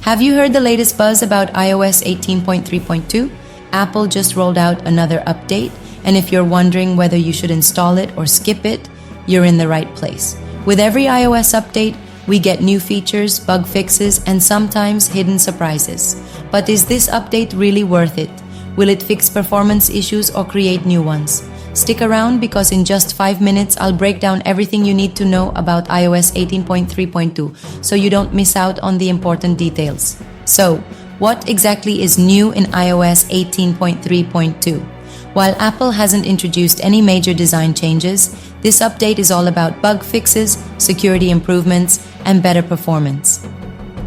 Have you heard the latest buzz about iOS 18.3.2? Apple just rolled out another update, and if you're wondering whether you should install it or skip it, you're in the right place. With every iOS update, we get new features, bug fixes, and sometimes hidden surprises. But is this update really worth it? Will it fix performance issues or create new ones? Stick around because in just 5 minutes, I'll break down everything you need to know about iOS 18.3.2 so you don't miss out on the important details. So, what exactly is new in iOS 18.3.2? While Apple hasn't introduced any major design changes, this update is all about bug fixes, security improvements, and better performance.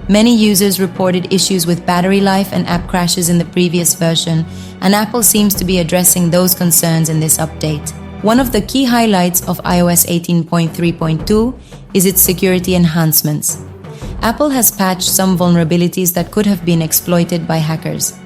Many users reported issues with battery life and app crashes in the previous version, and Apple seems to be addressing those concerns in this update. One of the key highlights of iOS 18.3.2 is its security enhancements. Apple has patched some vulnerabilities that could have been exploited by hackers.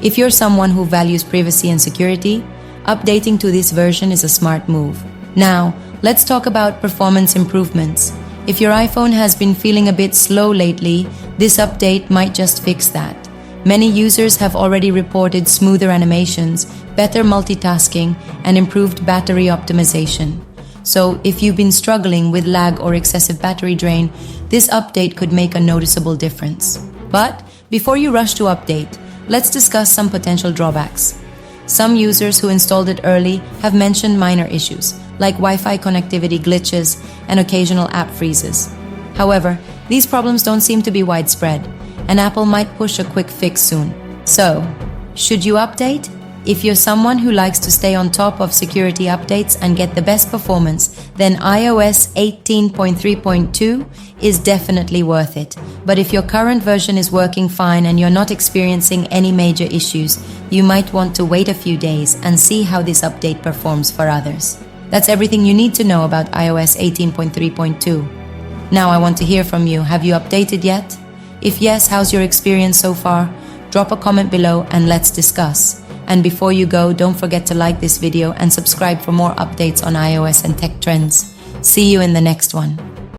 If you're someone who values privacy and security, updating to this version is a smart move. Now, let's talk about performance improvements. If your iPhone has been feeling a bit slow lately, this update might just fix that. Many users have already reported smoother animations, better multitasking, and improved battery optimization. So, if you've been struggling with lag or excessive battery drain, this update could make a noticeable difference. But before you rush to update, let's discuss some potential drawbacks. Some users who installed it early have mentioned minor issues, like Wi-Fi connectivity glitches and occasional app freezes. However, these problems don't seem to be widespread, and Apple might push a quick fix soon. So, should you update? If you're someone who likes to stay on top of security updates and get the best performance, then iOS 18.3.2 is definitely worth it. But if your current version is working fine and you're not experiencing any major issues, you might want to wait a few days and see how this update performs for others. That's everything you need to know about iOS 18.3.2. Now I want to hear from you. Have you updated yet? If yes, how's your experience so far? Drop a comment below and let's discuss. And before you go, don't forget to like this video and subscribe for more updates on iOS and tech trends. See you in the next one.